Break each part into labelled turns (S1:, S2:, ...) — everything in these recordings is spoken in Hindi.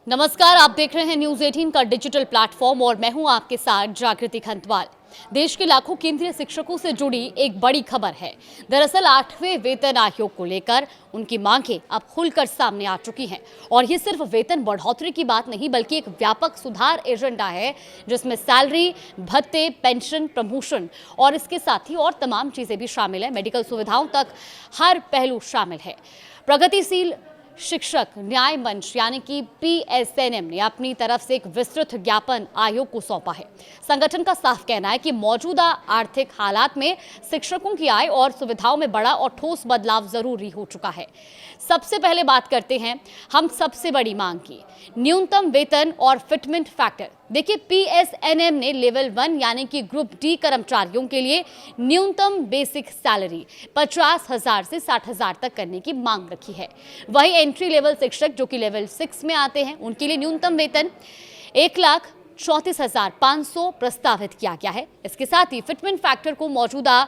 S1: नमस्कार, आप देख रहे हैं न्यूज 18 का डिजिटल प्लेटफॉर्म और मैं हूं आपके साथ जागृति खंतवाल। देश के लाखों केंद्रीय शिक्षकों से जुड़ी एक बड़ी खबर है। दरअसल 8वें वेतन आयोग को लेकर उनकी मांगें अब खुलकर सामने आ चुकी हैं और ये सिर्फ वेतन बढ़ोतरी की बात नहीं बल्कि एक व्यापक सुधार एजेंडा है जिसमें सैलरी, भत्ते, पेंशन, प्रमोशन और इसके साथ ही और तमाम चीजें भी शामिल है। मेडिकल सुविधाओं तक हर पहलू शामिल है। प्रगतिशील शिक्षक न्याय मंच यानी कि PSNM ने अपनी तरफ से एक विस्तृत ज्ञापन आयोग को सौंपा है। संगठन का साफ कहना है कि मौजूदा आर्थिक हालात में शिक्षकों की आय और सुविधाओं में बड़ा और ठोस बदलाव जरूरी हो चुका है। सबसे पहले बात करते हैं हम सबसे बड़ी मांग की, न्यूनतम वेतन और फिटमेंट फैक्टर। देखिए, PSNM ने लेवल 1 यानी कि ग्रुप डी कर्मचारियों के लिए न्यूनतम बेसिक सैलरी 50,000 से 60,000 तक करने की मांग रखी है। वही एंट्री लेवल शिक्षक जो कि लेवल 6 में आते हैं उनके लिए न्यूनतम वेतन 1,34,500 प्रस्तावित किया गया है। इसके साथ ही फिटमेंट फैक्टर को मौजूदा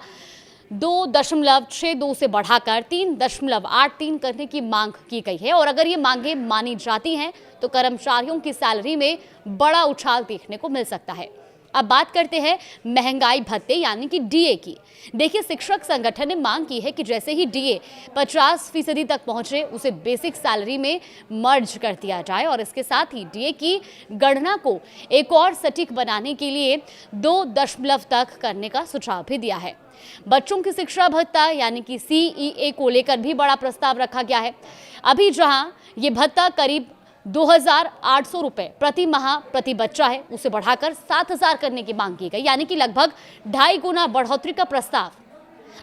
S1: 2.62 से बढ़ाकर 3.83 करने की मांग की गई है और अगर ये मांगे मानी जाती हैं तो कर्मचारियों की सैलरी में बड़ा उछाल देखने को मिल सकता है। अब बात करते हैं महंगाई भत्ते यानी कि DA की। देखिए, शिक्षक संगठन ने मांग की है कि जैसे ही DA 50% तक पहुंचे उसे बेसिक सैलरी में मर्ज कर दिया जाए और इसके साथ ही DA की गणना को एक और सटीक बनाने के लिए 2 दशमलव तक करने का सुझाव भी दिया है। बच्चों की शिक्षा भत्ता यानी कि CEA को लेकर भी बड़ा प्रस्ताव रखा गया है। अभी जहां ये भत्ता करीब 2,800 रुपए प्रति माह प्रति बच्चा है, उसे बढ़ाकर 7,000 करने की मांग की गई, यानी कि लगभग 2.5 गुना बढ़ोतरी का प्रस्ताव।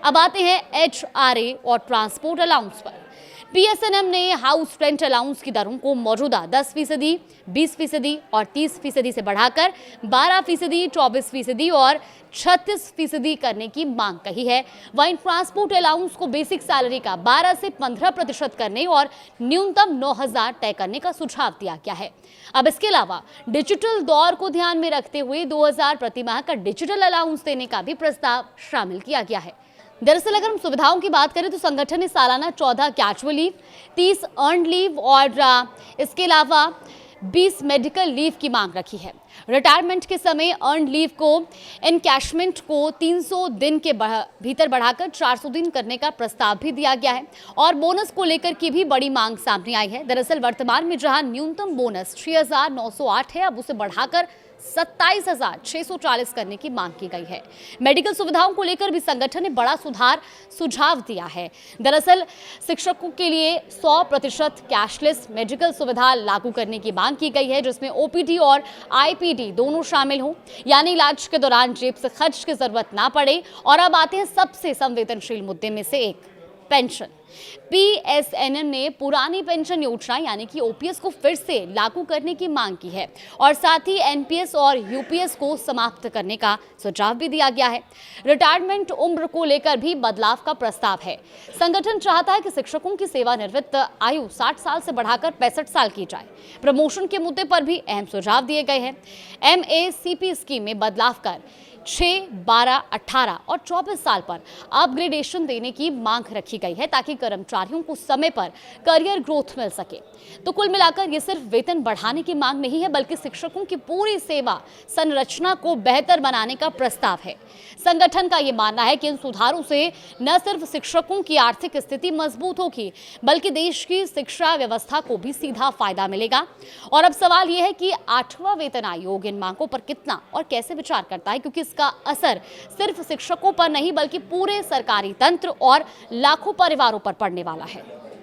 S1: अब आते हैं HRA और ट्रांसपोर्ट अलाउंस पर। PSNM ने हाउस रेंट अलाउंस की दरों को मौजूदा 10%, 20% और 30% से बढ़ाकर 12%, 24% और 36% करने की मांग कही है। वहीं ट्रांसपोर्ट अलाउंस को बेसिक सैलरी का 12 से 15% करने और न्यूनतम 9,000 तय करने का सुझाव दिया गया है। अब इसके अलावा डिजिटल दौर को ध्यान में रखते हुए 2,000 प्रति माह का डिजिटल अलाउंस देने का भी प्रस्ताव शामिल किया गया है। दरअसल अगर हम सुविधाओं की बात करें तो संगठन ने सालाना 14 कैजुअल लीव, 30 अर्नड लीव और इसके अलावा 20 मेडिकल लीव की मांग रखी है। रिटायरमेंट के समय अर्नड लीव को एनकैशमेंट को 300 दिन के भीतर बढ़ाकर 400 दिन करने का प्रस्ताव भी दिया गया है और बोनस को लेकर की भी बड़ी मांग सामने आई है। दरअसल वर्तमान में जहां न्यूनतम बोनस 6,908 है, अब उसे बढ़ाकर 27,640 करने की मांग की गई है। मेडिकल सुविधाओं को लेकर भी संगठन ने बड़ा सुझाव दिया है। दरअसल शिक्षकों के लिए 100% कैशलेस मेडिकल सुविधा लागू करने की मांग की गई है जिसमें OPD और IPD दोनों शामिल हों, यानी इलाज के दौरान जेब से खर्च की जरूरत ना पड़े। और अब आते हैं सबसे संवेदनशील मुद्दे में से एक, पेंशन। PSNM ने पुरानी पेंशन योजना यानी कि OPS को फिर से लागू करने की मांग की है और साथ ही NPS और UPS को समाप्त करने का सुझाव भी दिया गया है। रिटायरमेंट उम्र को लेकर भी बदलाव का प्रस्ताव है। संगठन चाहता है कि शिक्षकों की सेवानिवृत्त आयु 60 साल से बढ़ाकर 65 साल की जाए। प्रमोशन के मुद्दे पर भी अहम सुझाव दिए गए हैं। MACP स्कीम में बदलाव कर 6, 12, 18 और 24 साल पर अपग्रेडेशन देने की मांग रखी गई है ताकि कर्मचारियों को समय पर करियर ग्रोथ मिल सके। तो कुल मिलाकर ये सिर्फ वेतन बढ़ाने की मांग नहीं है बल्कि शिक्षकों की पूरी सेवा संरचना को बेहतर बनाने का प्रस्ताव है। संगठन का ये मानना है कि इन सुधारों से न सिर्फ शिक्षकों की आर्थिक स्थिति मजबूत होगी बल्कि देश की शिक्षा व्यवस्था को भी सीधा फायदा मिलेगा। और अब सवाल ये है कि 8वां वेतन आयोग इन मांगों पर कितना और कैसे विचार करता है, क्योंकि इसका असर सिर्फ शिक्षकों पर नहीं बल्कि पूरे सरकारी तंत्र और लाखों परिवारों पर पड़ने वाला है।